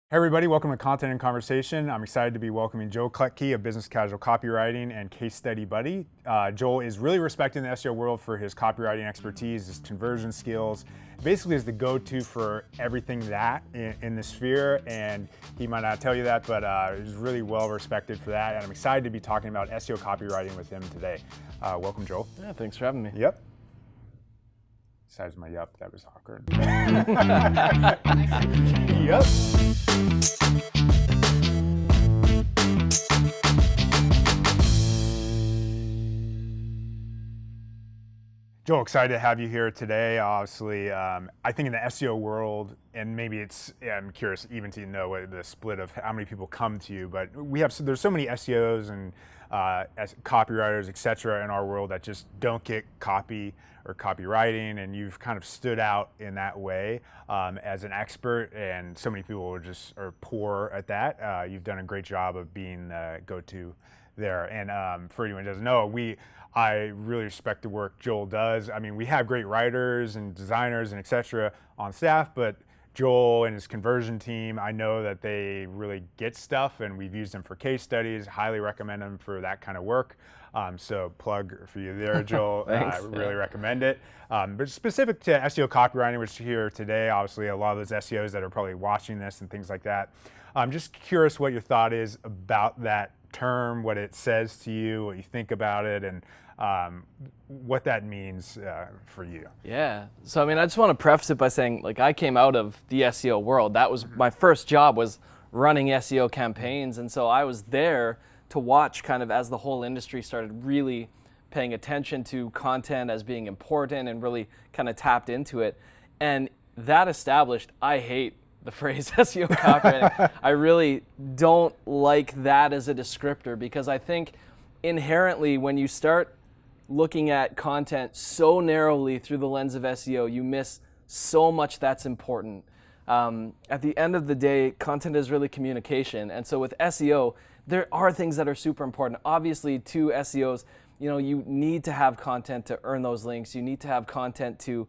Hey everybody, welcome to Content and Conversation. I'm excited to be welcoming Joel Klettke of Business Casual Copywriting and Case Study Buddy. Joel is really respected in the SEO world for his copywriting expertise, his conversion skills. Basically is the go-to for everything that in the sphere, and he might not tell you that, but he's really well respected for that, and I'm excited to be talking about SEO copywriting with him today. Welcome, Joel. Yeah, thanks for having me. Yep. Besides my yup, that was awkward. Yep. Joel, excited to have you here today. Obviously, I think in the SEO world, and maybe I'm curious even to know what the split of how many people come to you, but there's so many SEOs and copywriters, et cetera, in our world that just don't get copy or copywriting, and you've kind of stood out in that way as an expert, and so many people are poor at that. You've done a great job of being the go-to there, and for anyone who doesn't know, I really respect the work Joel does. I mean, we have great writers and designers and et cetera on staff, but Joel and his conversion team, I know that they really get stuff, and we've used them for case studies. Highly recommend them for that kind of work. So plug for you there, Joel. Thanks. I really recommend it. But specific to SEO copywriting, which is here today, obviously a lot of those SEOs that are probably watching this and things like that. I'm just curious what your thought is about that term, what it says to you, what you think about it, and what that means for you. Yeah. So, I mean, I just want to preface it by saying, like, I came out of the SEO world. That was my first job, was running SEO campaigns. And so I was there to watch kind of as the whole industry started really paying attention to content as being important and really kind of tapped into it. And that established, I hate the phrase SEO copywriting. I really don't like that as a descriptor, because I think inherently when you start looking at content so narrowly through the lens of SEO, you miss so much that's important. At the end of the day, content is really communication. And so with SEO, there are things that are super important. Obviously, to SEOs, you need to have content to earn those links. You need to have content to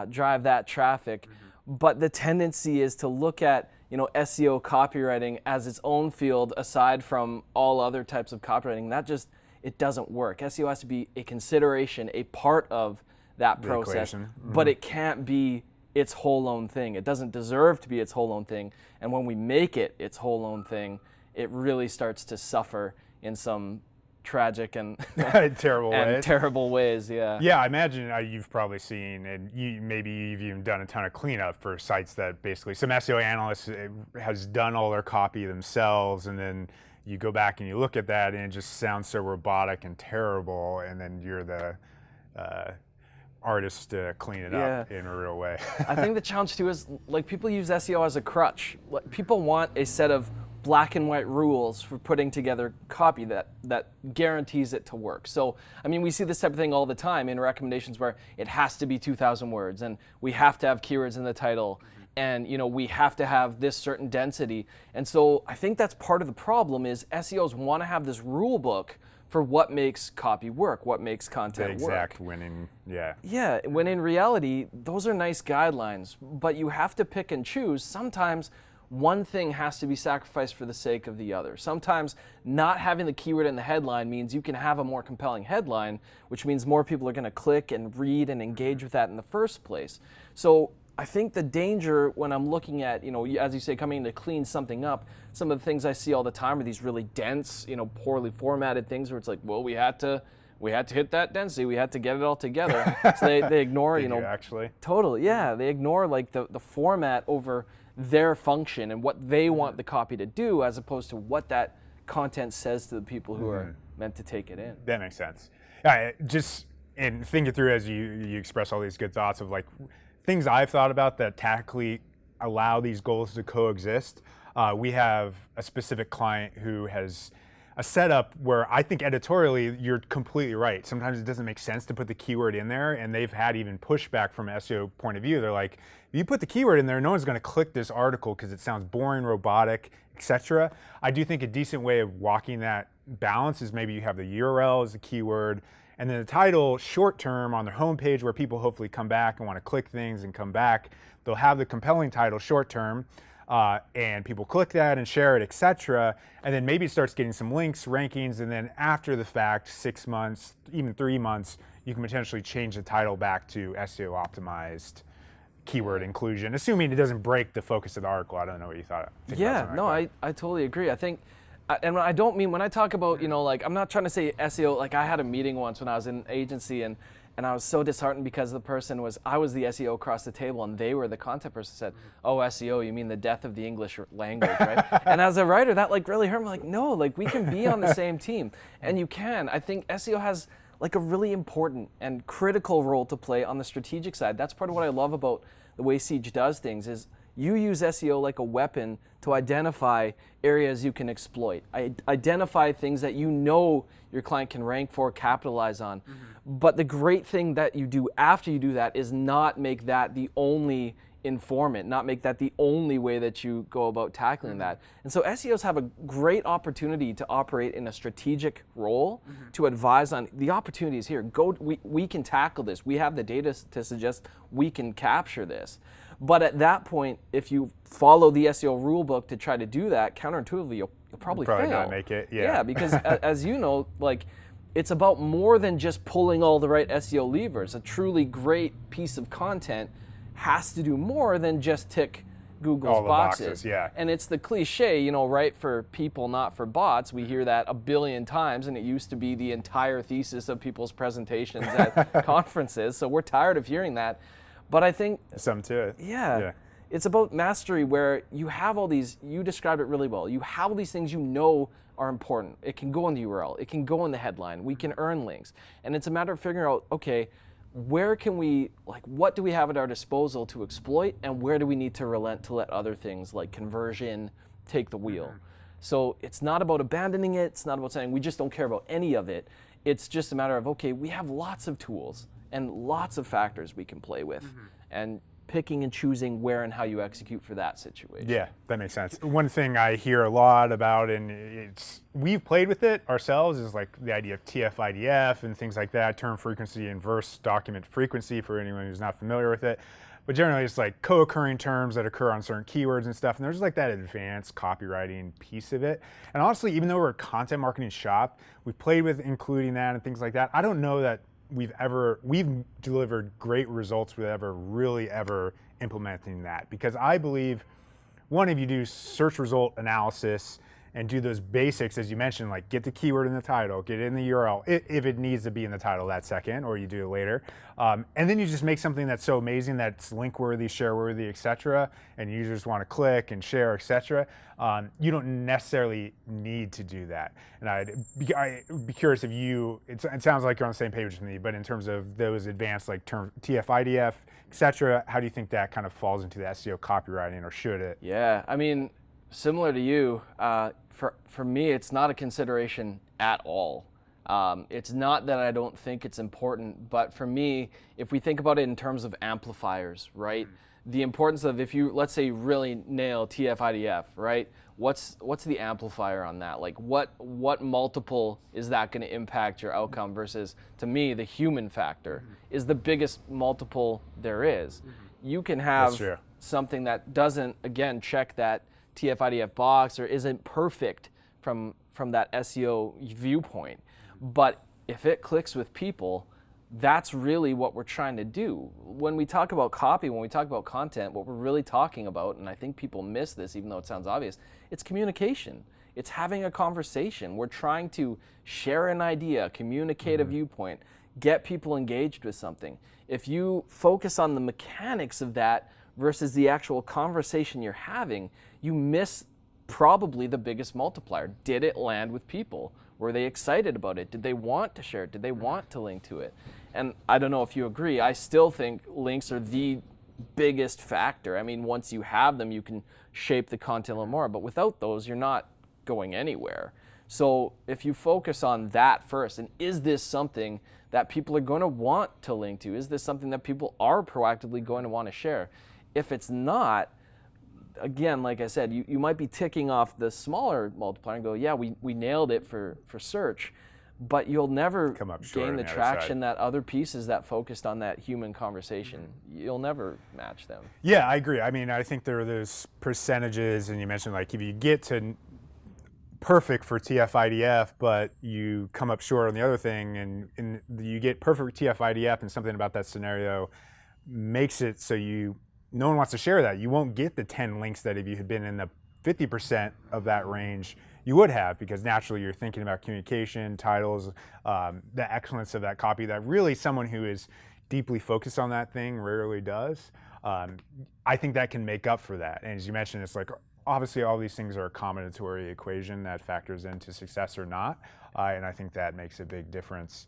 drive that traffic. Mm-hmm. But the tendency is to look at SEO copywriting as its own field aside from all other types of copywriting. It doesn't work. SEO has to be a consideration, a part of that process, mm-hmm. But it can't be its whole own thing. It doesn't deserve to be its whole own thing. And when we make it its whole own thing, it really starts to suffer in some tragic and terrible ways. Yeah. Yeah, I imagine you've probably seen, and maybe you've even done a ton of cleanup for sites that basically some SEO analyst has done all their copy themselves, and then you go back and you look at that and it just sounds so robotic and terrible, and then you're the artist to clean it up in a real way. I think the challenge too is, like, people use SEO as a crutch. People want a set of black and white rules for putting together copy that guarantees it to work. So, I mean, we see this type of thing all the time in recommendations where it has to be 2,000 words, and we have to have keywords in the title, and we have to have this certain density. And so I think that's part of the problem is SEOs want to have this rule book for what makes copy work, what makes content work. The exact winning, yeah. Yeah, when in reality, those are nice guidelines, but you have to pick and choose. Sometimes one thing has to be sacrificed for the sake of the other. Sometimes not having the keyword in the headline means you can have a more compelling headline, which means more people are going to click and read and engage with that in the first place. So I think the danger when I'm looking at, as you say, coming in to clean something up, some of the things I see all the time are these really dense, poorly formatted things where it's like, well, we had to hit that density. We had to get it all together. So they ignore, Did you actually? Totally, yeah. They ignore like the format over their function and what they want the copy to do, as opposed to what that content says to the people who are meant to take it in. That makes sense. Just and think it through as you express all these good thoughts of like things I've thought about that tactically allow these goals to coexist. We have a specific client who has a setup where I think editorially you're completely right. Sometimes it doesn't make sense to put the keyword in there, and they've had even pushback from an SEO point of view. They're like, if you put the keyword in there, no one's going to click this article because it sounds boring, robotic, etc. I do think a decent way of walking that balance is maybe you have the URL as the keyword, and then the title short term on their homepage where people hopefully come back and want to click things and come back. They'll have the compelling title short term. and people click that and share it, etc. And then maybe it starts getting some links, rankings, and then after the fact, 6 months, even 3 months, you can potentially change the title back to SEO optimized keyword inclusion, assuming it doesn't break the focus of the article. I don't know what you thought. Yeah, no, I totally agree. I think, and I don't mean, when I talk about, like, I'm not trying to say SEO, like I had a meeting once when I was in an agency, and I was so disheartened because I was the SEO across the table and they were the content person. Said, oh, SEO, you mean the death of the English language, right? And as a writer, that like really hurt me. Like, no, like we can be on the same team, and you can. I think SEO has like a really important and critical role to play on the strategic side. That's part of what I love about the way Siege does things is you use SEO like a weapon to identify areas you can exploit. Identify things that you know your client can rank for, capitalize on. But the great thing that you do after you do that is not make that the only informant, not make that the only way that you go about tackling that. And so SEOs have a great opportunity to operate in a strategic role, to advise on the opportunities here. We can tackle this. We have the data to suggest we can capture this. But at that point, if you follow the SEO rulebook to try to do that, counterintuitively, you'll probably fail. Not make it. Yeah, because as you know, like, it's about more than just pulling all the right SEO levers. A truly great piece of content has to do more than just tick Google's all the boxes. Yeah. And it's the cliche, right for people, not for bots. We hear that a billion times, and it used to be the entire thesis of people's presentations at conferences. So we're tired of hearing that. But I think some to it. Yeah. It's about mastery, where you have all these, you described it really well. You have all these things are important. It can go in the URL. It can go in the headline. We can earn links. And it's a matter of figuring out, okay, where can we, like, what do we have at our disposal to exploit, and where do we need to relent to let other things like conversion take the wheel? So it's not about abandoning it. It's not about saying we just don't care about any of it. It's just a matter of, okay, we have lots of tools and lots of factors we can play with, and picking and choosing where and how you execute for that situation. Yeah, that makes sense. One thing I hear a lot about, and we've played with it ourselves, is like the idea of TF-IDF and things like that, term frequency and verse document frequency, for anyone who's not familiar with it. But generally, it's like co-occurring terms that occur on certain keywords and stuff. And there's like that advanced copywriting piece of it. And honestly, even though we're a content marketing shop, we've played with including that and things like that. I don't know that we've delivered great results with ever implementing that, because I believe, one, if you do search result analysis and do those basics, as you mentioned, like get the keyword in the title, get it in the URL, if it needs to be in the title that second, or you do it later. And then you just make something that's so amazing that's link worthy, share worthy, etc. and users want to click and share, etc. You don't necessarily need to do that. And I'd be curious if it sounds like you're on the same page with me, but in terms of those advanced like term TF-IDF, etc., how do you think that kind of falls into the SEO copywriting, or should it? Yeah, I mean, similar to you, for me, it's not a consideration at all. It's not that I don't think it's important, but for me, if we think about it in terms of amplifiers, right? The importance of, if you, let's say, really nail TF-IDF, right? What's the amplifier on that? Like, what multiple is that going to impact your outcome versus, to me, the human factor is the biggest multiple there is. You can have something that doesn't, again, check that TF-IDF box or isn't perfect from that SEO viewpoint. But if it clicks with people, that's really what we're trying to do. When we talk about copy, when we talk about content, what we're really talking about, and I think people miss this even though it sounds obvious, it's communication. It's having a conversation. We're trying to share an idea, communicate a viewpoint, get people engaged with something. If you focus on the mechanics of that versus the actual conversation you're having, you miss probably the biggest multiplier. Did it land with people? Were they excited about it? Did they want to share it? Did they want to link to it? And I don't know if you agree, I still think links are the biggest factor. I mean, once you have them, you can shape the content a little more, but without those, you're not going anywhere. So if you focus on that first, and is this something that people are going to want to link to? Is this something that people are proactively going to want to share? If it's not, again, like I said, you might be ticking off the smaller multiplier and go, yeah, we nailed it for search. but you'll never come up short gain on the the other traction side. that other pieces that focused on that human conversation. You'll never match them. Yeah, I agree. I mean, I think there are those percentages, and you mentioned like if you get to perfect for TF-IDF, but you come up short on the other thing, and you get perfect TF-IDF, and something about that scenario makes it so no one wants to share that. You won't get the 10 links that if you had been in the 50% of that range, you would have, because naturally you're thinking about communication, titles, the excellence of that copy that really someone who is deeply focused on that thing rarely does. I think that can make up for that. And as you mentioned, it's like, obviously all these things are a combinatory equation that factors into success or not. And I think that makes a big difference.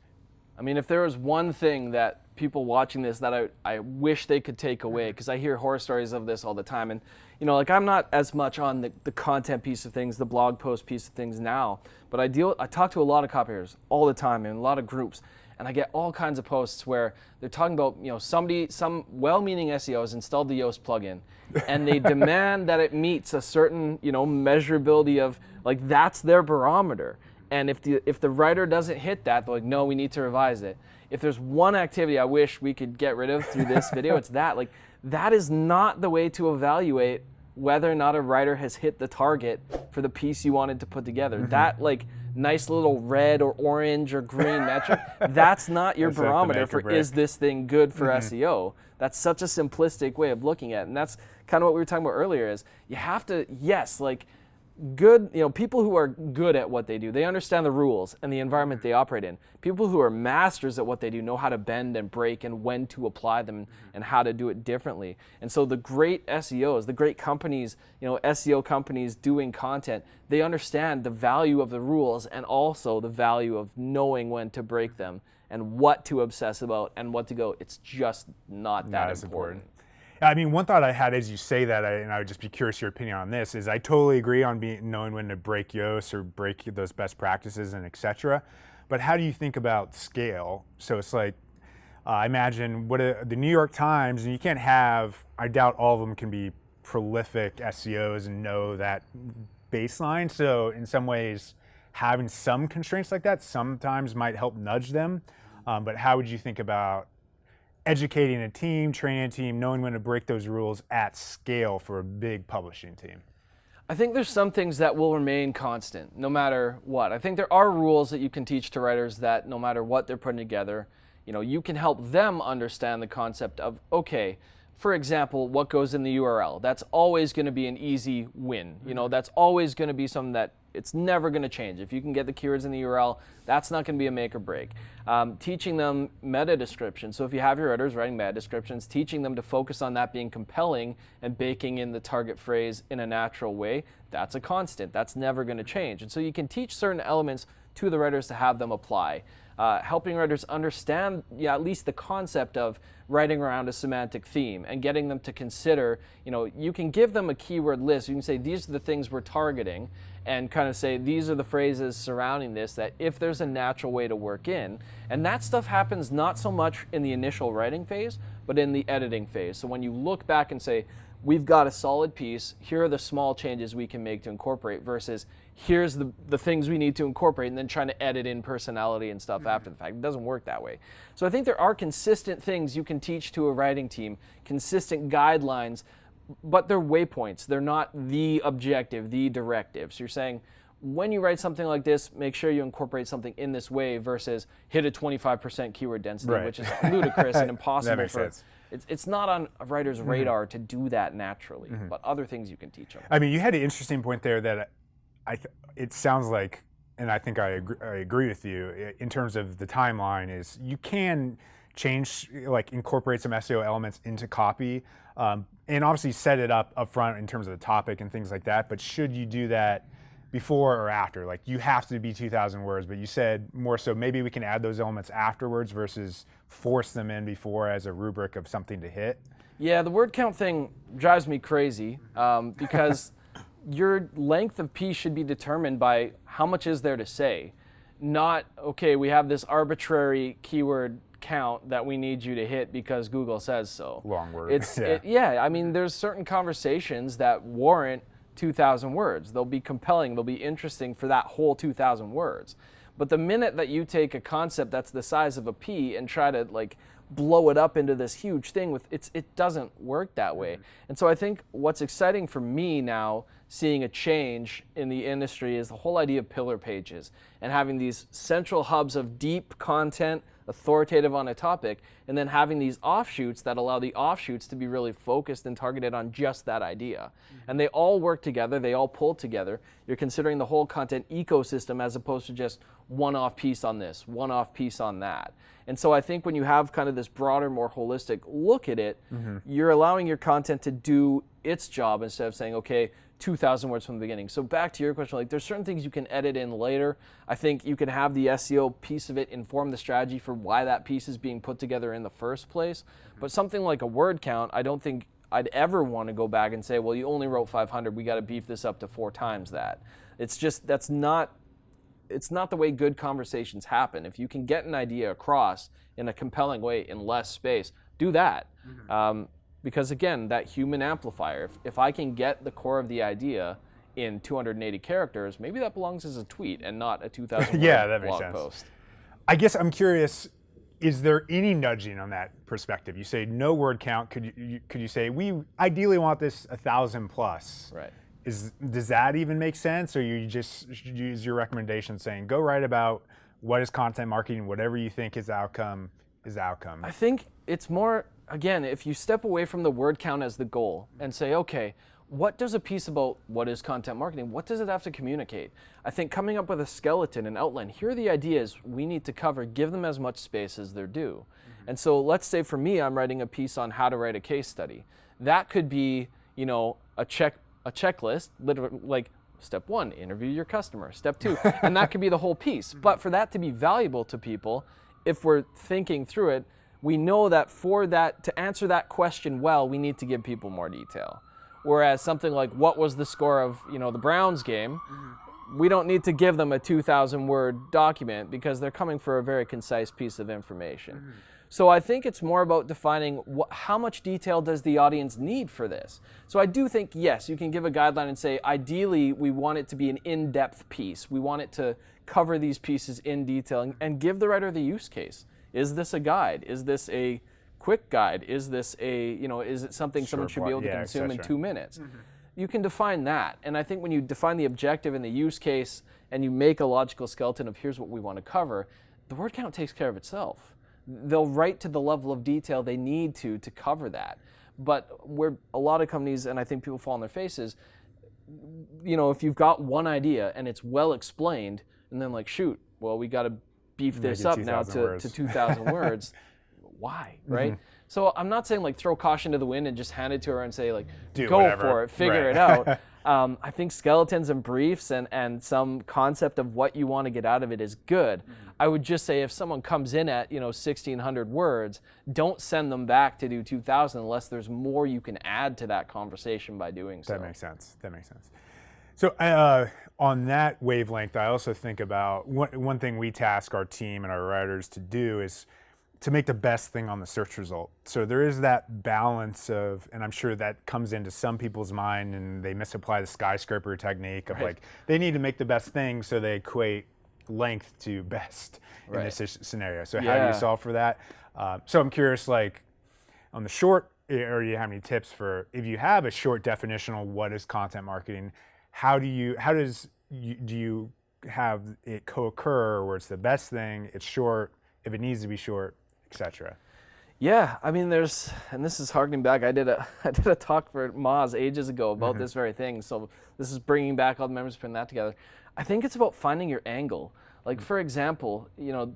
I mean, if there was one thing that people watching this that I wish they could take away, because I hear horror stories of this all the time, and like I'm not as much on the content piece of things, the blog post piece of things now, but I talk to a lot of copywriters all the time in a lot of groups, and I get all kinds of posts where they're talking about, some well-meaning SEOs installed the Yoast plugin, and they demand that it meets a certain, measurability of, like, that's their barometer. And if the writer doesn't hit that, they're like, no, we need to revise it. If there's one activity I wish we could get rid of through this video, it's that. Like, that is not the way to evaluate whether or not a writer has hit the target for the piece you wanted to put together. That, like, nice little red or orange or green metric, that's not your barometer for is this thing good for SEO. That's such a simplistic way of looking at it. And that's kind of what we were talking about earlier, is you have to, good, people who are good at what they do, they understand the rules and the environment they operate in. People who are masters at what they do know how to bend and break and when to apply them and how to do it differently. And so the great SEOs, the great companies, SEO companies doing content, they understand the value of the rules and also the value of knowing when to break them and what to obsess about and what to go. It's just not that important. I mean, one thought I had as you say that, and I would just be curious your opinion on this, is I totally agree on knowing when to break Yoast or break those best practices and et cetera. But how do you think about scale? So it's like, I imagine the New York Times, and you can't I doubt all of them can be prolific SEOs and know that baseline. So in some ways, having some constraints like that sometimes might help nudge them. But how would you think about educating a team, training a team, knowing when to break those rules at scale for a big publishing team? I think there's some things that will remain constant no matter what. I think there are rules that you can teach to writers that no matter what they're putting together, you can help them understand the concept of, okay, for example, what goes in the URL. That's always going to be an easy win. That's always going to be something that it's never going to change. If you can get the keywords in the URL, that's not going to be a make or break. Teaching them meta descriptions. So if you have your writers writing meta descriptions, teaching them to focus on that being compelling and baking in the target phrase in a natural way, that's a constant. That's never going to change. And so you can teach certain elements to the writers to have them apply. Helping writers understand at least the concept of writing around a semantic theme and getting them to consider, you can give them a keyword list. You can say, these are the things we're targeting, and kind of say, these are the phrases surrounding this that if there's a natural way to work in. And that stuff happens not so much in the initial writing phase, but in the editing phase. So when you look back and say, we've got a solid piece, here are the small changes we can make to incorporate, versus here's the things we need to incorporate, and then trying to edit in personality and stuff after the fact. It doesn't work that way. So I think there are consistent things you can teach to a writing team, consistent guidelines, but they're waypoints. They're not the objective, the directive. So you're saying, when you write something like this, make sure you incorporate something in this way versus hit a 25% keyword density, which is ludicrous and impossible. That makes sense. It's not on a writer's radar to do that naturally, but other things you can teach them. I mean, you had an interesting point there that it sounds like, and I think I agree with you, in terms of the timeline, is you can change, like incorporate some SEO elements into copy, and obviously set it up front in terms of the topic and things like that, but should you do that before or after? Like, you have to be 2,000 words, but you said more so maybe we can add those elements afterwards versus force them in before as a rubric of something to hit. Yeah, the word count thing drives me crazy because your length of piece should be determined by how much is there to say, not, okay, we have this arbitrary keyword count that we need you to hit because Google says so. Long word. I mean, there's certain conversations that warrant 2,000 words. They'll be compelling, they'll be interesting for that whole 2,000 words. But the minute that you take a concept that's the size of a pea and try to like blow it up into this huge thing with it doesn't work that way. And so I think what's exciting for me now, seeing a change in the industry, is the whole idea of pillar pages and having these central hubs of deep content, authoritative on a topic, and then having these offshoots that allow the offshoots to be really focused and targeted on just that idea. And they all work together, they all pull together. You're considering the whole content ecosystem as opposed to just one-off piece on this, one-off piece on that. And so I think when you have kind of this broader, more holistic look at it, you're allowing your content to do its job instead of saying, okay, 2,000 words from the beginning. So back to your question, like there's certain things you can edit in later. I think you can have the SEO piece of it inform the strategy for why that piece is being put together in the first place. But something like a word count, I don't think I'd ever want to go back and say, well, you only wrote 500, we got to beef this up to 4 times that. It's just, it's not the way good conversations happen. If you can get an idea across in a compelling way in less space, do that. Because again, that human amplifier, if I can get the core of the idea in 280 characters, maybe that belongs as a tweet and not a 2,000 word blog post. I guess I'm curious, is there any nudging on that perspective? You say no word count. Could you say we ideally want this 1,000 plus? Right. Does that even make sense, or you just use your recommendation saying go write about what is content marketing, whatever you think is outcome is outcome? I think it's more, again, if you step away from the word count as the goal and say, okay, what does a piece about what is content marketing, what does it have to communicate? I think coming up with a skeleton, an outline, here are the ideas we need to cover, give them as much space as they're due. And so let's say for me, I'm writing a piece on how to write a case study. That could be, you know, a checklist, literally, like step 1, interview your customer, step 2, and that could be the whole piece. But for that to be valuable to people, if we're thinking through it, we know that for that, to answer that question well, we need to give people more detail. Whereas something like what was the score of, you know, the Browns game, we don't need to give them a 2,000 word document because they're coming for a very concise piece of information. So I think it's more about defining how much detail does the audience need for this. So I do think, yes, you can give a guideline and say, ideally, we want it to be an in-depth piece. We want it to cover these pieces in detail and give the writer the use case. Is this a guide? Is this a quick guide? Is this a, you know, is it something someone should be able to consume in 2 minutes? You can define that. And I think when you define the objective and the use case and you make a logical skeleton of here's what we want to cover, the word count takes care of itself. They'll write to the level of detail they need to cover that. But where a lot of companies, and I think people fall on their faces, you know, if you've got one idea and it's well explained, and then like, shoot, well, we got to beef this up now to 2,000 words. Why, right? So I'm not saying like throw caution to the wind and just hand it to her and say like, go whatever. For it, figure it out. I think skeletons and briefs and some concept of what you want to get out of it is good. I would just say if someone comes in at, you know, 1,600 words, don't send them back to do 2,000 unless there's more you can add to that conversation by doing so. That makes sense. So on that wavelength, I also think about one thing we task our team and our writers to do is to make the best thing on the search result. So there is that balance of, and I'm sure that comes into some people's mind and they misapply the skyscraper technique of like, they need to make the best thing so they equate length to best in this scenario. So how do you solve for that? So I'm curious, like on the short, or do you have any tips for, if you have a short definition on what is content marketing, do you have it co-occur where it's the best thing, it's short, if it needs to be short, etc.? Yeah, I mean, and this is harkening back. I did a talk for Moz ages ago about this very thing. So this is bringing back all the memories, putting that together. I think it's about finding your angle. Like for example, you know,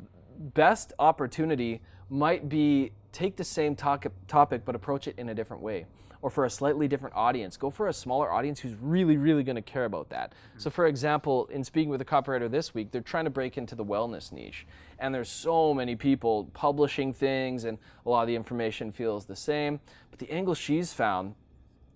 best opportunity might be take the same topic but approach it in a different way. Or for a slightly different audience, go for a smaller audience who's really, really going to care about that. So for example, in speaking with a copywriter this week, they're trying to break into the wellness niche. And there's so many people publishing things and a lot of the information feels the same. But the angle she's found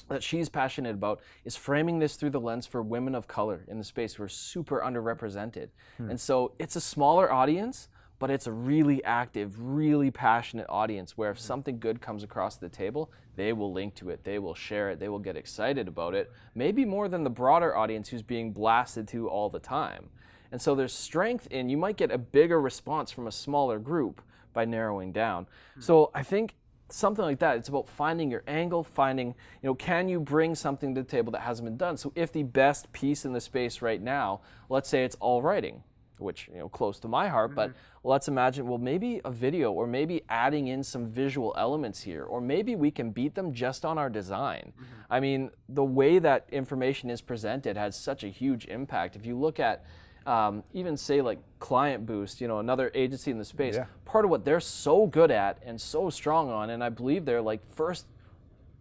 that she's passionate about is framing this through the lens for women of color in the space who are super underrepresented. And so it's a smaller audience, but it's a really active, really passionate audience where if something good comes across the table, they will link to it, they will share it, they will get excited about it, maybe more than the broader audience who's being blasted to all the time. And so there's strength in, you might get a bigger response from a smaller group by narrowing down. So I think something like that, it's about finding your angle, finding, can you bring something to the table that hasn't been done? So if the best piece in the space right now, let's say it's all writing, which, close to my heart, but let's imagine, well, maybe a video, or maybe adding in some visual elements here, or maybe we can beat them just on our design. I mean, the way that information is presented has such a huge impact. If you look at even say like Client Boost, another agency in the space, part of what they're so good at and so strong on, and I believe their like first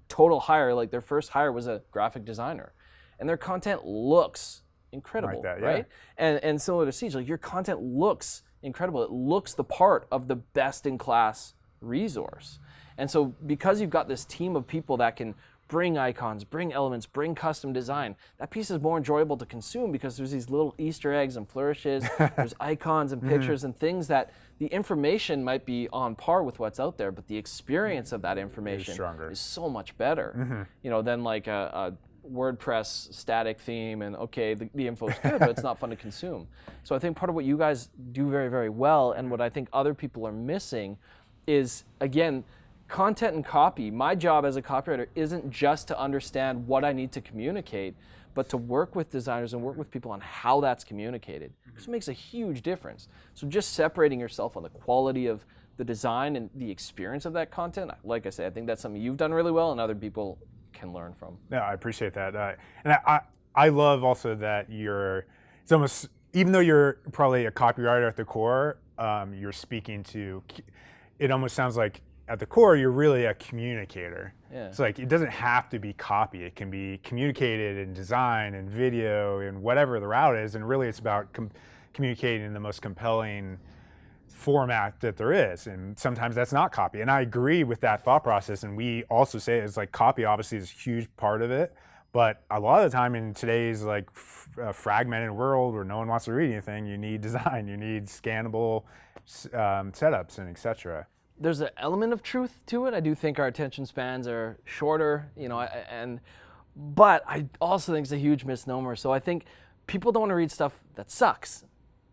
total hire, like their first hire was a graphic designer, and their content looks incredible, like that, yeah. right? And similar to Siege, like your content looks incredible. It looks the part of the best in class resource. And so because you've got this team of people that can bring icons, bring elements, bring custom design, that piece is more enjoyable to consume because there's these little Easter eggs and flourishes, there's icons and pictures and things that the information might be on par with what's out there, but the experience of that information is so much better, than like a WordPress static theme, and okay, the info's good, but it's not fun to consume. So I think part of what you guys do very, very well, and what I think other people are missing, is, again, content and copy. My job as a copywriter isn't just to understand what I need to communicate, but to work with designers and work with people on how that's communicated. Because it makes a huge difference. So just separating yourself on the quality of the design and the experience of that content, like I said, I think that's something you've done really well and other people can learn from. Yeah, I appreciate that. And I love also that it's almost, even though you're probably a copywriter at the core, you're speaking to, it almost sounds like at the core, you're really a communicator. Yeah. It's like, it doesn't have to be copy. It can be communicated in design and video and whatever the route is. And really it's about communicating in the most compelling format that there is. And sometimes that's not copy. And I agree with that thought process. And we also say it's like copy obviously is a huge part of it. But a lot of the time in today's like fragmented world where no one wants to read anything, you need design, you need scannable setups and etc. There's an element of truth to it. I do think our attention spans are shorter, but I also think it's a huge misnomer. So I think people don't want to read stuff that sucks.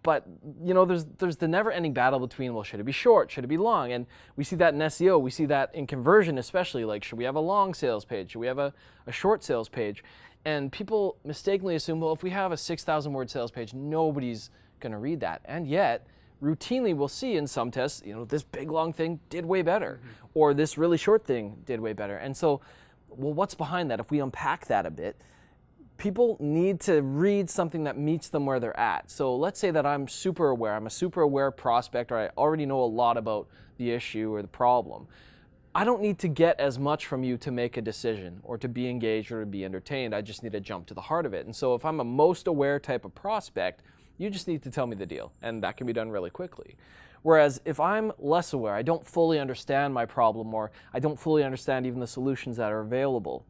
But there's the never-ending battle between, well, should it be short, should it be long? And we see that in SEO, we see that in conversion especially, like should we have a long sales page, should we have a short sales page? And people mistakenly assume, well, if we have a 6,000 word sales page, nobody's going to read that. And yet, routinely we'll see in some tests, this big long thing did way better, or this really short thing did way better. And so, well, what's behind that? If we unpack that a bit, people need to read something that meets them where they're at. So let's say that I'm a super aware prospect, or I already know a lot about the issue or the problem. I don't need to get as much from you to make a decision or to be engaged or to be entertained. I just need to jump to the heart of it. And so if I'm a most aware type of prospect, you just need to tell me the deal, and that can be done really quickly. Whereas if I'm less aware, I don't fully understand my problem, or I don't fully understand even the solutions that are available.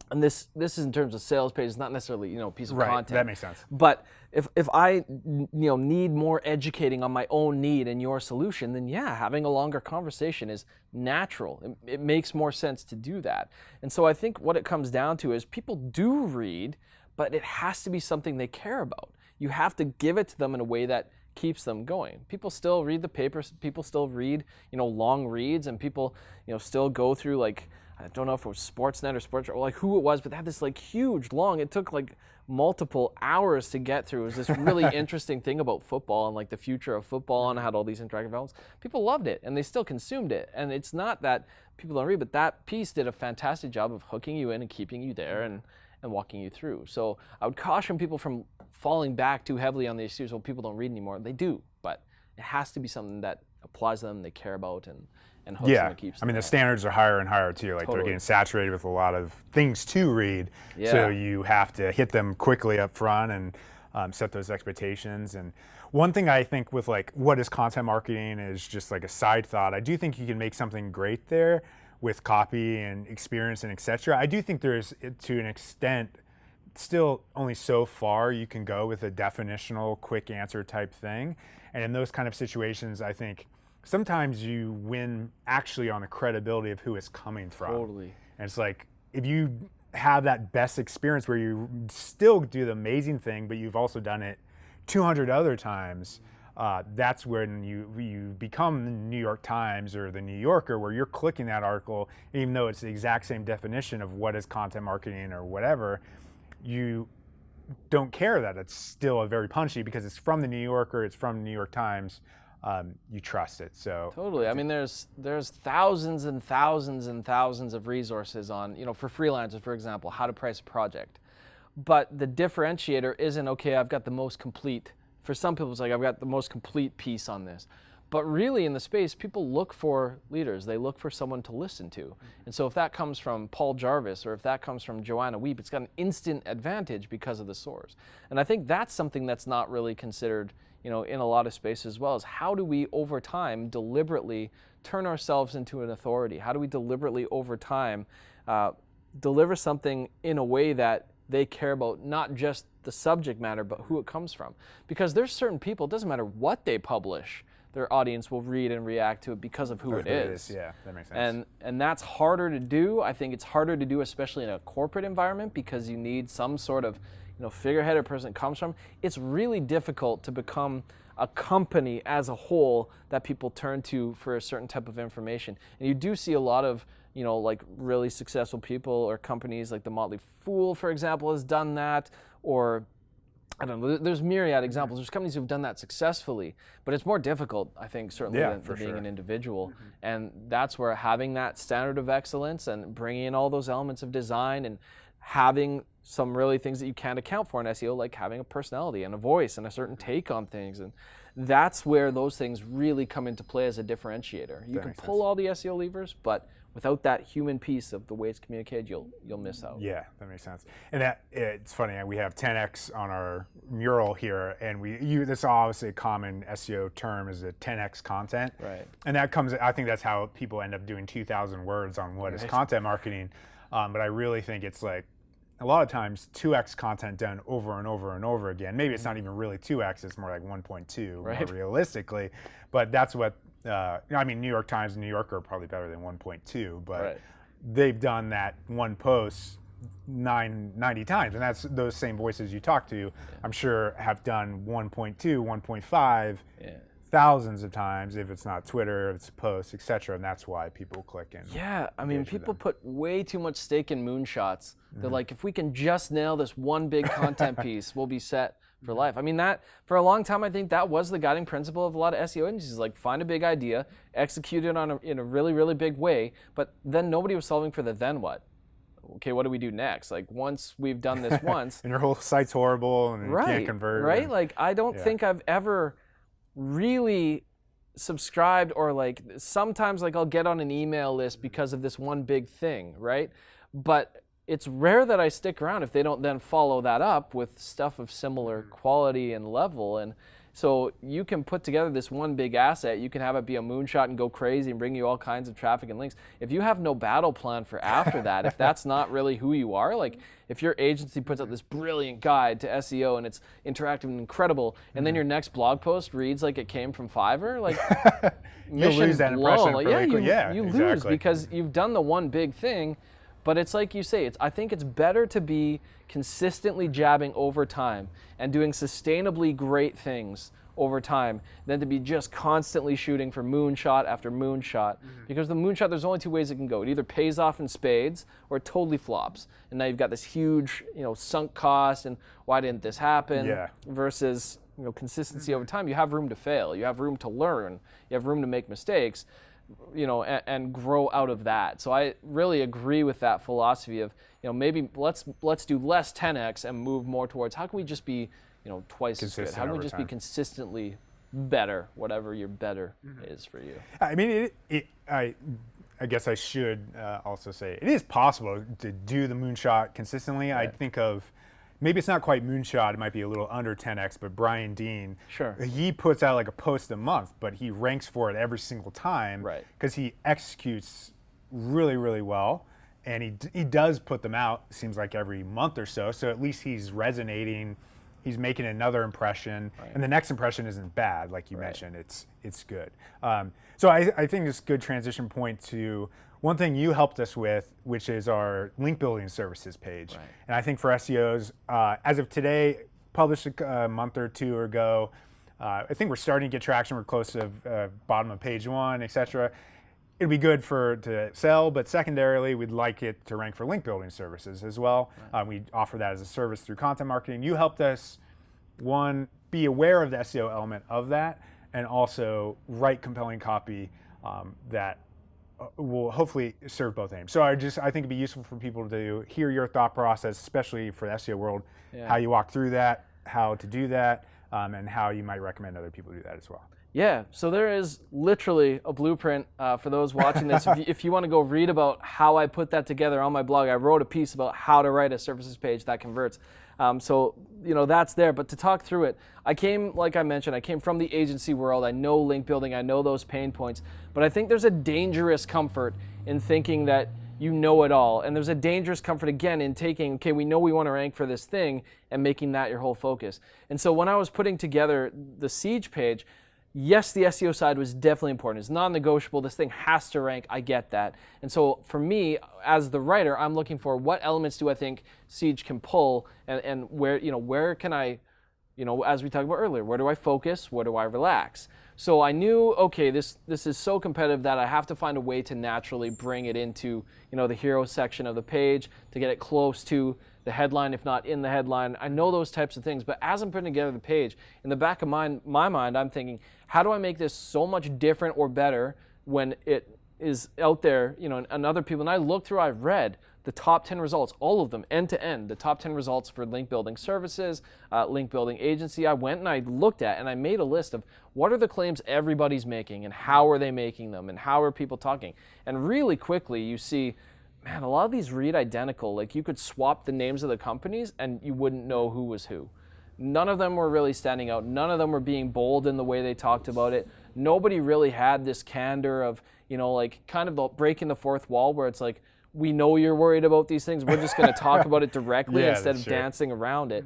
And this is in terms of sales pages, not necessarily a piece of content. That makes sense. But if I need more educating on my own need and your solution, then yeah, having a longer conversation is natural. It makes more sense to do that. And so I think what it comes down to is people do read, but it has to be something they care about. You have to give it to them in a way that keeps them going. People still read the papers. People still read, long reads, and people, still go through like, I don't know if it was Sportsnet or Sports, or like who it was, but they had this like huge long, it took like multiple hours to get through. It was this really interesting thing about football and like the future of football, and had all these interactive elements. People loved it and they still consumed it. And it's not that people don't read, but that piece did a fantastic job of hooking you in and keeping you there and walking you through. So I would caution people from falling back too heavily on the issues. Well, people don't read anymore. They do, but it has to be something that applies to them, they care about, and hooks them and keeps them. I mean, the standards are higher and higher too. Like they're getting saturated with a lot of things to read. Yeah. So you have to hit them quickly up front and set those expectations. And one thing I think with like what is content marketing is just like a side thought. I do think you can make something great there with copy and experience and etc. I do think there's, to an extent, still only so far you can go with a definitional quick answer type thing. And in those kind of situations, I think sometimes you win actually on the credibility of who it's coming from. Totally. And it's like, if you have that best experience where you still do the amazing thing, but you've also done it 200 other times, that's when you become the New York Times or the New Yorker, where you're clicking that article, even though it's the exact same definition of what is content marketing or whatever, you don't care that it's still a very punchy because it's from the New Yorker, it's from the New York Times. You trust it. So totally. I mean, there's thousands and thousands and thousands of resources on, for freelancers, for example, how to price a project. But the differentiator isn't, okay, I've got the most complete. For some people, it's like, I've got the most complete piece on this. But really in the space, people look for leaders. They look for someone to listen to. And so if that comes from Paul Jarvis or if that comes from Joanna Wiebe, it's got an instant advantage because of the source. And I think that's something that's not really considered, in a lot of spaces as well, is how do we over time deliberately turn ourselves into an authority? How do we deliberately over time deliver something in a way that they care about not just the subject matter, but who it comes from? Because there's certain people, it doesn't matter what they publish, their audience will read and react to it because of who it is. Yeah, that makes sense. And that's harder to do. I think it's harder to do, especially in a corporate environment, because you need some sort of figurehead or person it comes from. It's really difficult to become a company as a whole that people turn to for a certain type of information. And you do see a lot of like really successful people or companies like the Motley Fool, for example, has done that, or I don't know, there's myriad examples. There's companies who've done that successfully, but it's more difficult, I think, certainly than being an individual. And that's where having that standard of excellence and bringing in all those elements of design and having some really things that you can't account for in SEO, like having a personality and a voice and a certain take on things. And that's where those things really come into play as a differentiator. You can pull all the SEO levers, but without that human piece of the way it's communicated, you'll miss out. Yeah, that makes sense. And it's funny, we have 10x on our mural here, and this is obviously a common SEO term, is a 10x content. Right. And that comes, I think that's how people end up doing 2,000 words on what is content marketing. But I really think it's like a lot of times 2x content done over and over and over again. Maybe it's not even really 2x, it's more like 1.2 more realistically. But that's what, New York Times and New Yorker are probably better than 1.2, but they've done that one post 90 times. And that's those same voices you talk to, I'm sure, have done 1.2, 1.5, thousands of times, if it's not Twitter, if it's posts, etc. And that's why people click in. Yeah, I mean, people put way too much stake in moonshots. They're like, if we can just nail this one big content piece, we'll be set for life. I mean, that for a long time, I think that was the guiding principle of a lot of SEO agencies, like find a big idea, execute it in a really, really big way, but then nobody was solving for the then what. Okay, what do we do next? Like, once we've done this once. And your whole site's horrible and you can't convert. Right, like I don't think I've ever really subscribed, or like sometimes like I'll get on an email list because of this one big thing, right? But it's rare that I stick around if they don't then follow that up with stuff of similar quality and level. And so you can put together this one big asset, you can have it be a moonshot and go crazy and bring you all kinds of traffic and links. If you have no battle plan for after that, if that's not really who you are, like if your agency puts out this brilliant guide to SEO and it's interactive and incredible, and then your next blog post reads like it came from Fiverr, like you'll lose that impression. Like, you lose because you've done the one big thing. But it's like you say, I think it's better to be consistently jabbing over time and doing sustainably great things over time than to be just constantly shooting for moonshot after moonshot. Because the moonshot, there's only two ways it can go. It either pays off in spades or it totally flops. And now you've got this huge, sunk cost and why didn't this happen? Versus, consistency over time. You have room to fail. You have room to learn. You have room to make mistakes. And grow out of that. So I really agree with that philosophy of, maybe let's do less 10x and move more towards how can we just be, twice as good? How can we just be consistently better, whatever your better is for you? I mean, I guess I should also say it is possible to do the moonshot consistently. I think of, maybe it's not quite moonshot, it might be a little under 10x, but Brian Dean, he puts out like a post a month, but he ranks for it every single time because he executes really, really well. And he does put them out, seems like every month or so. So at least he's resonating, he's making another impression, and the next impression isn't bad, like you mentioned, it's good. So I think it's a good transition point to one thing you helped us with, which is our link building services page. And I think for SEOs, as of today, published a month or two ago. I think we're starting to get traction. We're close to bottom of page 1, etc. It'd be good to sell, but secondarily, we'd like it to rank for link building services as well. Right. We offer that as a service through content marketing. You helped us, one, be aware of the SEO element of that, and also write compelling copy that will hopefully serve both aims. So I think it'd be useful for people to hear your thought process, especially for the SEO world, how you walk through that, how to do that, and how you might recommend other people do that as well. Yeah, so there is literally a blueprint for those watching this. If you want to go read about how I put that together on my blog, I wrote a piece about how to write a services page that converts. So, that's there. But to talk through it, like I mentioned, I came from the agency world. I know link building. I know those pain points. But I think there's a dangerous comfort in thinking that you know it all. And there's a dangerous comfort, again, in taking, okay, we know we want to rank for this thing and making that your whole focus. And so when I was putting together the Siege page, yes, the SEO side was definitely important. It's non-negotiable. This thing has to rank. I get that. And so for me, as the writer, I'm looking for what elements do I think Siege can pull, and where can I, as we talked about earlier, where do I focus? Where do I relax? So I knew, okay, this is so competitive that I have to find a way to naturally bring it into, the hero section of the page, to get it close to the headline, if not in the headline. I know those types of things, but as I'm putting together the page, in the back of my mind, I'm thinking, how do I make this so much different or better when it is out there, and other people, and I've read the top 10 results, all of them, end to end, the top 10 results for link building services, link building agency. I went and I looked at, and I made a list of what are the claims everybody's making, and how are they making them, and how are people talking. And really quickly, you see, man, a lot of these read identical. Like, you could swap the names of the companies and you wouldn't know who was who. None of them were really standing out. None of them were being bold in the way they talked about it. Nobody really had this candor of, kind of breaking the fourth wall, where it's like, we know you're worried about these things. We're just going to talk about it directly instead of dancing around it.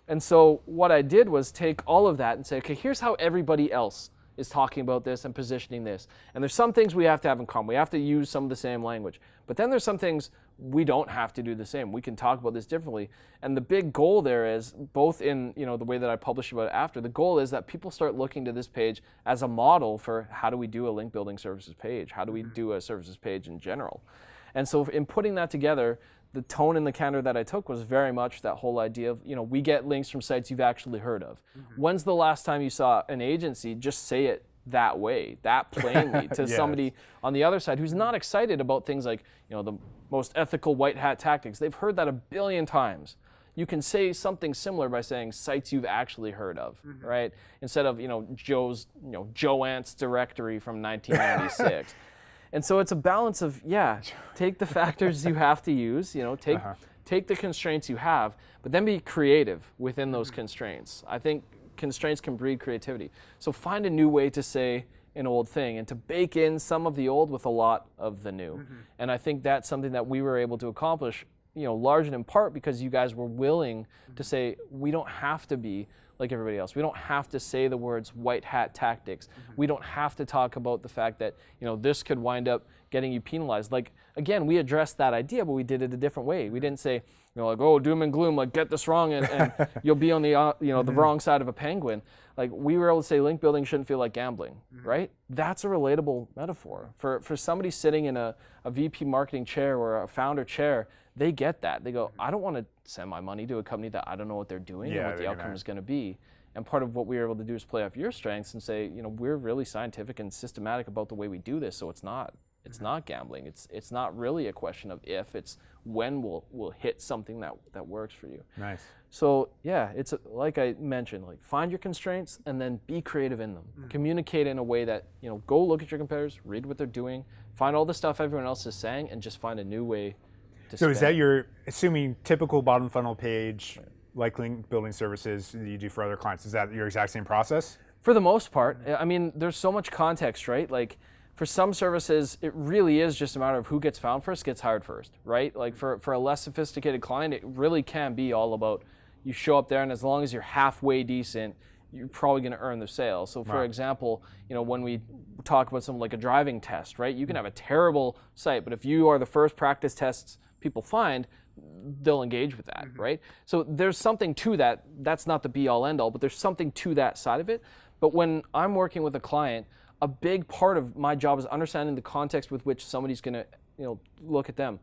And so what I did was take all of that and say, okay, here's how everybody else is talking about this and positioning this. And there's some things we have to have in common. We have to use some of the same language. But then there's some things we don't have to do the same. We can talk about this differently. And the big goal there is, both in the way that I publish about it after, the goal is that people start looking to this page as a model for how do we do a link building services page? How do we do a services page in general? And so in putting that together, the tone and the candor that I took was very much that whole idea of, we get links from sites you've actually heard of. When's the last time you saw an agency just say it that way, that plainly, to somebody on the other side who's not excited about things like, the most ethical white hat tactics? They've heard that a billion times. You can say something similar by saying sites you've actually heard of, right? Instead of, Joanne's directory from 1996. And so it's a balance of, take the factors you have to use, take the constraints you have, but then be creative within those constraints. I think constraints can breed creativity. So find a new way to say an old thing and to bake in some of the old with a lot of the new. And I think that's something that we were able to accomplish, large and in part because you guys were willing to say, we don't have to be like everybody else. We don't have to say the words white hat tactics. We don't have to talk about the fact that, this could wind up getting you penalized. Like, again, we addressed that idea, but we did it a different way. We didn't say, oh, doom and gloom, like, get this wrong and you'll be on the, the wrong side of a penguin. Like, we were able to say link building shouldn't feel like gambling, right? That's a relatable metaphor. For somebody sitting in a VP marketing chair or a founder chair, they get that. They go, I don't want to send my money to a company that I don't know what they're doing and what the outcome is going to be. And part of what we were able to do is play off your strengths and say, we're really scientific and systematic about the way we do this, so it's not gambling. It's not really a question of if, it's when we'll hit something that works for you. Nice. So it's like I mentioned, like, find your constraints and then be creative in them. Communicate in a way that, go look at your competitors, read what they're doing, find all the stuff everyone else is saying, and just find a new way to So spin. is that your, assuming typical bottom funnel page, like link building services that you do for other clients, is that your exact same process? For the most part. I mean, there's so much context, right? Like, for some services, it really is just a matter of who gets found first, gets hired first, right? Like, for a less sophisticated client, it really can be all about, you show up there, and as long as you're halfway decent, you're probably going to earn the sale. So for example, when we talk about something like a driving test, right? You can have a terrible site, but if you are the first practice tests people find, they'll engage with that, right? So there's something to that. That's not the be all end all, but there's something to that side of it. But when I'm working with a client, a big part of my job is understanding the context with which somebody's going to, look at them.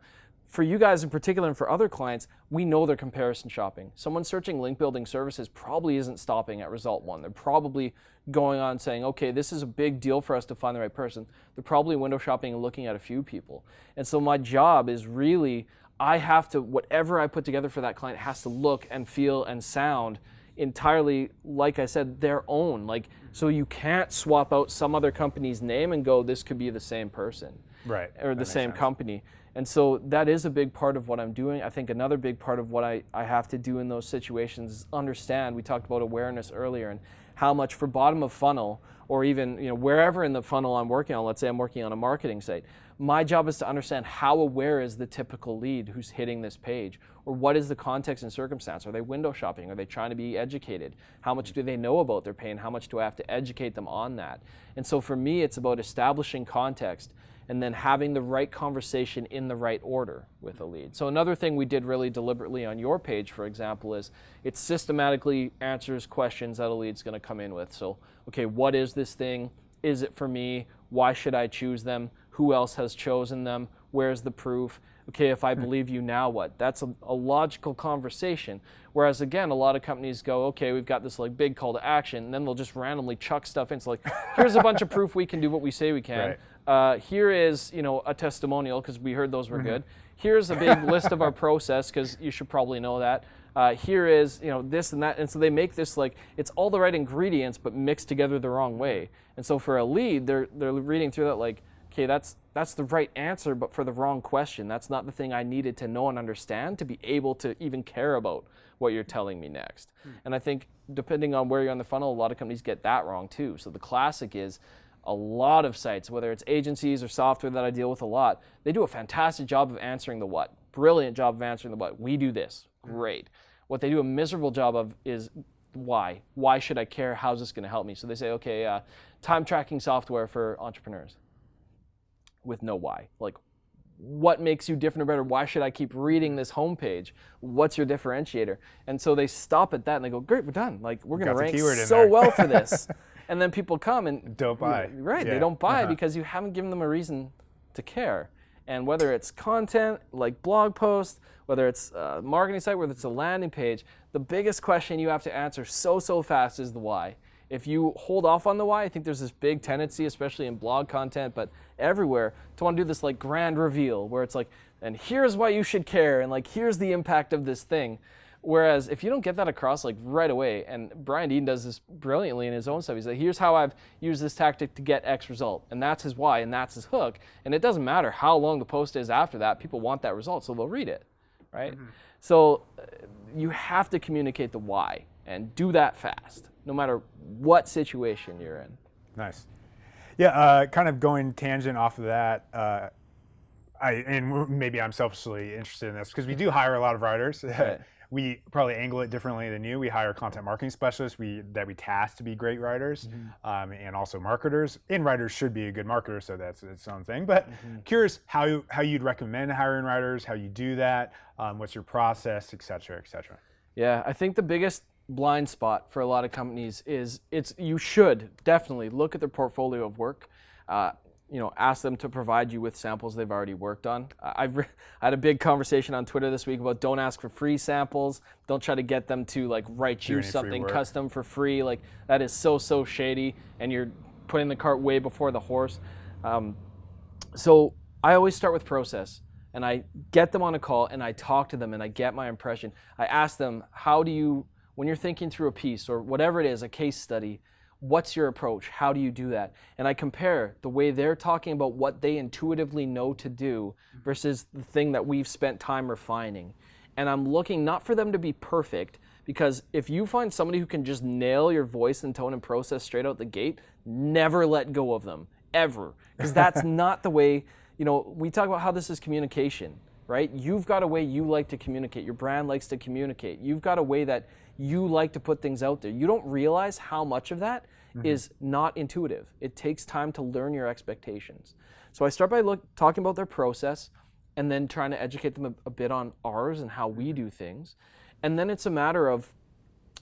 For you guys in particular and for other clients, we know they're comparison shopping. Someone searching link building services probably isn't stopping at result 1. They're probably going on saying, okay, this is a big deal for us to find the right person. They're probably window shopping and looking at a few people. And so my job is really, I have to, whatever I put together for that client has to look and feel and sound entirely, like I said, their own. So you can't swap out some other company's name and go, this could be the same person. Right. Or the same company. And so that is a big part of what I'm doing. I think another big part of what I have to do in those situations is understand, we talked about awareness earlier, and how much for bottom of funnel, or even wherever in the funnel I'm working on, let's say I'm working on a marketing site, my job is to understand how aware is the typical lead who's hitting this page, or what is the context and circumstance? Are they window shopping? Are they trying to be educated? How much do they know about their pain? How much do I have to educate them on that? And so for me, it's about establishing context and then having the right conversation in the right order with a lead. So another thing we did really deliberately on your page, for example, is it systematically answers questions that a lead's gonna come in with. So, okay, what is this thing? Is it for me? Why should I choose them? Who else has chosen them? Where's the proof? Okay, if I believe you, now what? That's a logical conversation. Whereas again, a lot of companies go, okay, we've got this big call to action, and then they'll just randomly chuck stuff in. So here's a bunch of proof we can do what we say we can. Right. Here is, a testimonial, because we heard those were good. Here's a big list of our process, because you should probably know that. Here is, this and that. And so they make this it's all the right ingredients, but mixed together the wrong way. And so for a lead, they're reading through that okay, that's the right answer, but for the wrong question. That's not the thing I needed to know and understand to be able to even care about what you're telling me next. And I think depending on where you're on the funnel, a lot of companies get that wrong too. So the classic is a lot of sites, whether it's agencies or software that I deal with a lot, they do a fantastic job of answering the what. Brilliant job of answering the what. We do this. Great. What they do a miserable job of is why. Why should I care? How's this going to help me? So they say, okay, time tracking software for entrepreneurs. With no why. What makes you different or better? Why should I keep reading this homepage? What's your differentiator? And so they stop at that and they go, great, we're done. We're going to rank so well for this. And then people come and don't buy. Right, they don't buy because you haven't given them a reason to care. And whether it's content, like blog posts, whether it's a marketing site, whether it's a landing page, the biggest question you have to answer so fast is the why. If you hold off on the why, I think there's this big tendency, especially in blog content, but everywhere, to want to do this grand reveal where it's and here's why you should care, and here's the impact of this thing. Whereas if you don't get that across right away, and Brian Dean does this brilliantly in his own stuff, he's here's how I've used this tactic to get X result, and that's his why, and that's his hook, and it doesn't matter how long the post is after that, people want that result, so they'll read it, right? So you have to communicate the why, and do that fast, no matter what situation you're in. Nice. Yeah, kind of going tangent off of that, maybe I'm selfishly interested in this, because we do hire a lot of writers. Right. We probably angle it differently than you. We hire content marketing specialists that we task to be great writers, and also marketers. And writers should be a good marketer, so that's its own thing. But curious how you'd recommend hiring writers, how you do that, what's your process, et cetera, et cetera. Yeah, I think the biggest blind spot for a lot of companies is you should definitely look at their portfolio of work. Ask them to provide you with samples they've already worked on. I had a big conversation on Twitter this week about don't ask for free samples. Don't try to get them to write you something custom for free. That is so shady, and you're putting the cart way before the horse. So I always start with process, and I get them on a call and I talk to them and I get my impression. I ask them, when you're thinking through a piece or whatever it is, a case study, what's your approach? How do you do that? And I compare the way they're talking about what they intuitively know to do versus the thing that we've spent time refining. And I'm looking not for them to be perfect, because if you find somebody who can just nail your voice and tone and process straight out the gate, never let go of them, ever. Because that's not the way, we talk about how this is communication, right? You've got a way you like to communicate. Your brand likes to communicate. You've got a way that you like to put things out there. You don't realize how much of that is not intuitive. It takes time to learn your expectations. So I start by talking about their process, and then trying to educate them a bit on ours and how we do things. And then it's a matter of,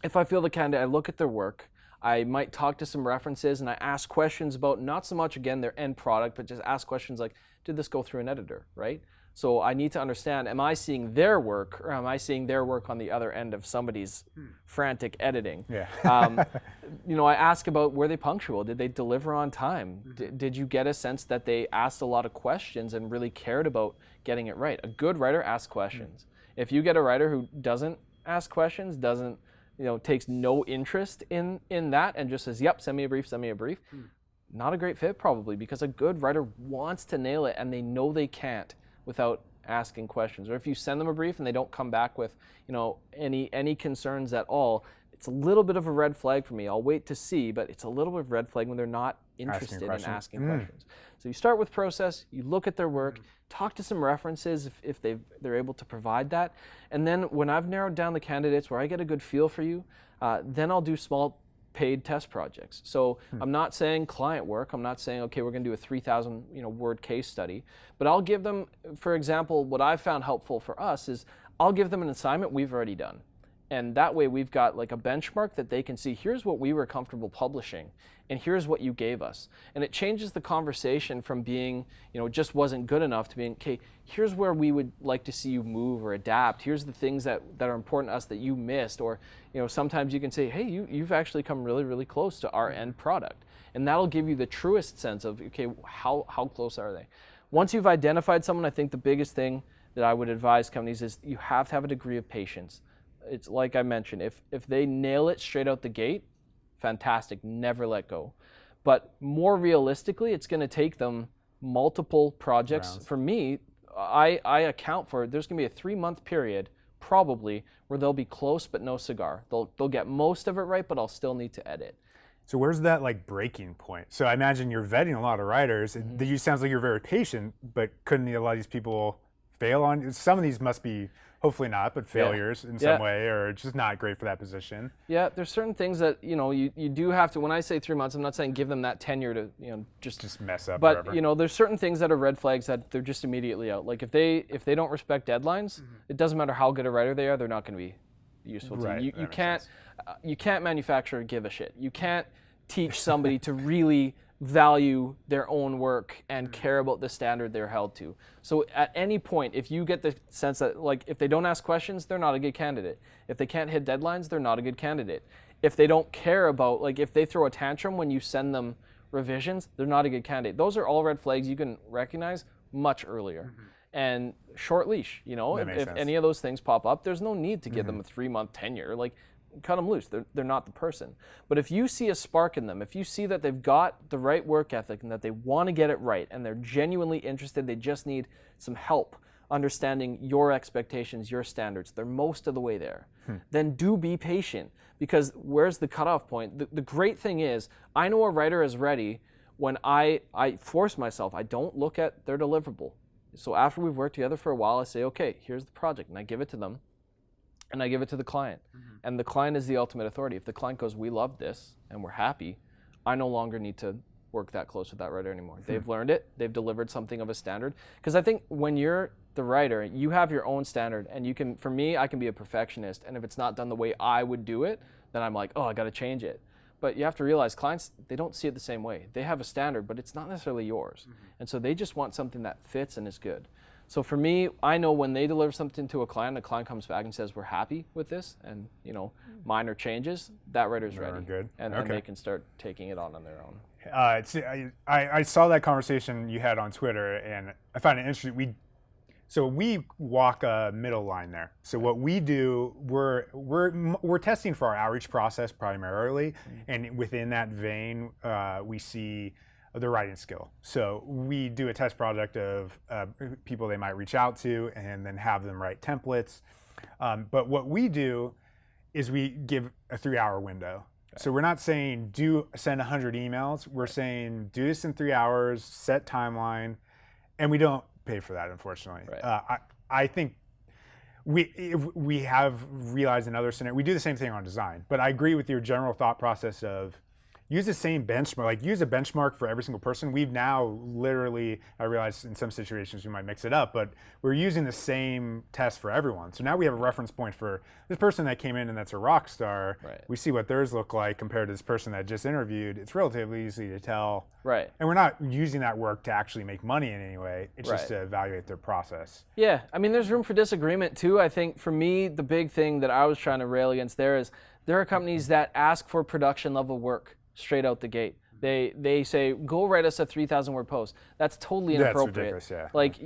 if I feel the candidate, I look at their work, I might talk to some references, and I ask questions about not so much, again, their end product, but just ask questions like, did this go through an editor, right? So I need to understand, am I seeing their work, or am I seeing their work on the other end of somebody's frantic editing? Yeah. I ask about, were they punctual? Did they deliver on time? Did you get a sense that they asked a lot of questions and really cared about getting it right? A good writer asks questions. If you get a writer who doesn't ask questions, takes no interest in that and just says, yep, send me a brief, not a great fit probably, because a good writer wants to nail it and they know they can't without asking questions. Or if you send them a brief and they don't come back with any concerns at all, it's a little bit of a red flag for me. I'll wait to see, but it's a little bit of a red flag when they're not interested in asking questions. So you start with process, you look at their work, talk to some references if they're able to provide that, and then when I've narrowed down the candidates where I get a good feel for you, then I'll do small paid test projects. So I'm not saying client work. I'm not saying, okay, we're going to do a 3,000 word case study, but I'll give them, for example, what I've found helpful for us is I'll give them an assignment we've already done. And that way we've got like a benchmark that they can see, here's what we were comfortable publishing, and here's what you gave us. And it changes the conversation from being, just wasn't good enough to being, okay, here's where we would like to see you move or adapt. Here's the things that are important to us that you missed. Or, sometimes you can say, hey, you've actually come really, really close to our end product. And that'll give you the truest sense of, okay, how close are they? Once you've identified someone, I think the biggest thing that I would advise companies is you have to have a degree of patience. It's like I mentioned, if they nail it straight out the gate, fantastic, never let go. But more realistically, it's going to take them multiple projects. Rounds. For me, I account for, there's going to be a 3-month period probably where they'll be close but no cigar. They'll get most of it right, but I'll still need to edit. So where's that breaking point? So I imagine you're vetting a lot of writers. It sounds like you're very patient, but couldn't a lot of these people fail on? Some of these must be, hopefully not, but failures in some way, or just not great for that position. Yeah, there's certain things that you do have to. When I say 3 months, I'm not saying give them that tenure to just mess up. But forever. There's certain things that are red flags that they're just immediately out. Like if they don't respect deadlines, it doesn't matter how good a writer they are, they're not going to be useful to you. You can't manufacture a give a shit. You can't teach somebody to really value their own work and care about the standard they're held to. So at any point, if you get the sense that if they don't ask questions, they're not a good candidate. If they can't hit deadlines, they're not a good candidate. If they don't care about, if they throw a tantrum when you send them revisions, they're not a good candidate. Those are all red flags you can recognize much earlier. And short leash, if any of those things pop up, there's no need to give them a 3-month tenure. Cut them loose. They're not the person. But if you see a spark in them, if you see that they've got the right work ethic and that they want to get it right and they're genuinely interested, they just need some help understanding your expectations, your standards, they're most of the way there, then do be patient, because where's the cutoff point? The great thing is, I know a writer is ready when I force myself. I don't look at their deliverable. So after we've worked together for a while, I say, okay, here's the project, and I give it to them. And I give it to the client. And the client is the ultimate authority. If the client goes, we love this and we're happy, I no longer need to work that close with that writer anymore. They've learned it. They've delivered something of a standard. Because I think when you're the writer, you have your own standard. And for me, I can be a perfectionist. And if it's not done the way I would do it, then I'm like, oh, I got to change it. But you have to realize clients, they don't see it the same way. They have a standard, but it's not necessarily yours. And so they just want something that fits and is good. So for me, I know when they deliver something to a client, the client comes back and says, we're happy with this, and minor changes, that writer's ready. Good. And they can start taking it on their own. I saw that conversation you had on Twitter, and I found it interesting. We walk a middle line there. So what we do, we're testing for our outreach process primarily, and within that vein, we see their writing skill. So we do a test project of people they might reach out to and then have them write templates. But what we do is we give a 3-hour window. Okay. So we're not saying send 100 emails. We're saying do this in 3 hours, set timeline, and we don't pay for that, unfortunately. Right. I think we have realized in other scenarios, we do the same thing on design, but I agree with your general thought process of use the same benchmark, like use a benchmark for every single person. We've now literally, I realize in some situations we might mix it up, but we're using the same test for everyone. So now we have a reference point for this person that came in and that's a rock star. Right. We see what theirs look like compared to this person that just interviewed. It's relatively easy to tell. Right. And we're not using that work to actually make money in any way. It's just Right. to evaluate their process. Yeah, I mean, there's room for disagreement too. I think for me, the big thing that I was trying to rail against there is there are companies that ask for production level work straight out the gate. They say, go write us a 3,000 word post. That's totally inappropriate. That's ridiculous, yeah. Like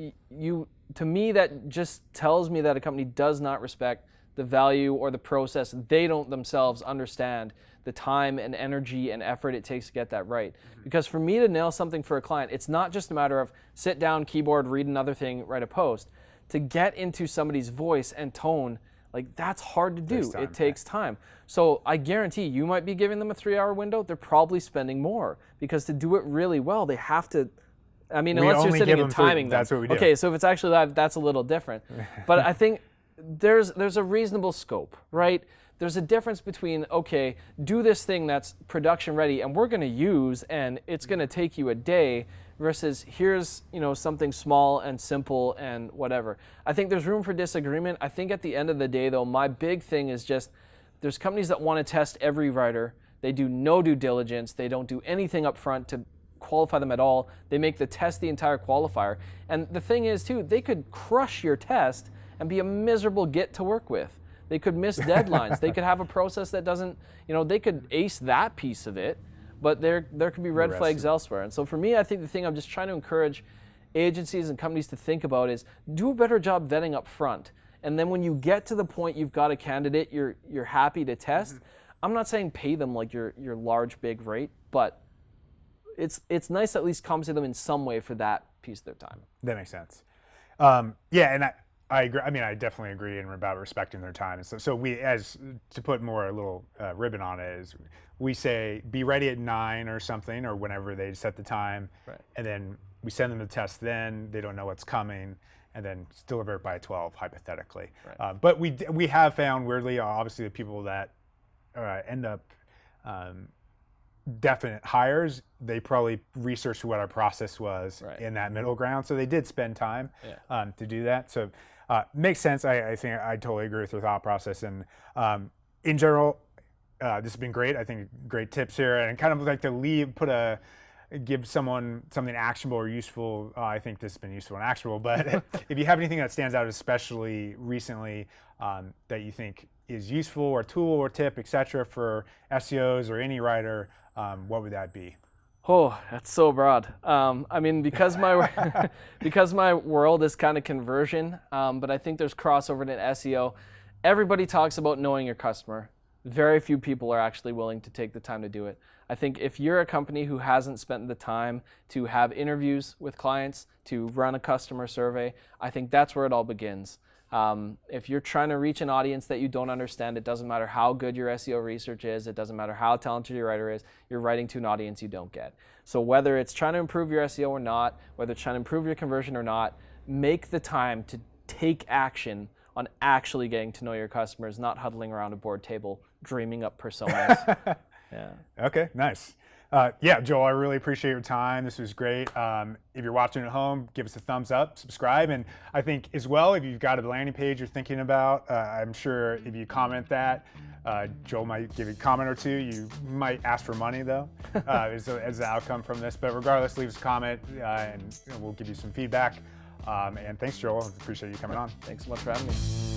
to me, that just tells me that a company does not respect the value or the process. They don't themselves understand the time and energy and effort it takes to get that right. Because for me to nail something for a client, it's not just a matter of sit down, keyboard, read another thing, write a post. To get into somebody's voice and tone, like that's hard to do. It takes time. So I guarantee you might be giving them a 3-hour window. They're probably spending more because to do it really well, they have to. I mean, unless you're sitting and timing them. That's what we do. Okay, so if it's actually live, that's a little different. But I think there's a reasonable scope, right? There's a difference between, okay, do this thing that's production ready and we're going to use and it's going to take you a day versus here's, something small and simple and whatever. I think there's room for disagreement. I think at the end of the day, though, my big thing is just there's companies that want to test every writer. They do no due diligence. They don't do anything up front to qualify them at all. They make the test the entire qualifier. And the thing is, too, they could crush your test and be a miserable git to work with. They could miss deadlines. They could have a process that doesn't, they could ace that piece of it, but there could be red flags elsewhere. And so for me, I think the thing I'm just trying to encourage agencies and companies to think about is do a better job vetting up front. And then when you get to the point you've got a candidate you're happy to test, I'm not saying pay them like your large, big rate, but it's nice to at least compensate them in some way for that piece of their time. That makes sense. Yeah, and I agree. I mean, I definitely agree about respecting their time. So we, to put more a little ribbon on it, is we say be ready at 9 or something, or whenever they set the time, right. And then we send them the test. Then they don't know what's coming, and then deliver it by 12 hypothetically. Right. But we have found weirdly, obviously, the people that end up definite hires, they probably researched what our process was in that middle ground. So they did spend time to do that. So makes sense. I think I totally agree with your thought process. And in general, this has been great. I think great tips here, and kind of like to give someone something actionable or useful. I think this has been useful and actionable, but if you have anything that stands out, especially recently, that you think is useful, or tool or tip, etc., for SEOs or any writer, what would that be? Oh, that's so broad. I mean, because my world is kind of conversion, but I think there's crossover in SEO. Everybody talks about knowing your customer. Very few people are actually willing to take the time to do it. I think if you're a company who hasn't spent the time to have interviews with clients, to run a customer survey, I think that's where it all begins. If you're trying to reach an audience that you don't understand, it doesn't matter how good your SEO research is, it doesn't matter how talented your writer is, you're writing to an audience you don't get. So whether it's trying to improve your SEO or not, whether it's trying to improve your conversion or not, make the time to take action on actually getting to know your customers, not huddling around a board table, dreaming up personas. Yeah. Okay, nice. Yeah, Joel, I really appreciate your time. This was great. If you're watching at home, give us a thumbs up, subscribe, and I think as well, if you've got a landing page you're thinking about, I'm sure if you comment that, Joel might give you a comment or two. You might ask for money though, as the outcome from this. But regardless, leave us a comment, and we'll give you some feedback. And thanks, Joel. Appreciate you coming on. Thanks so much for having me.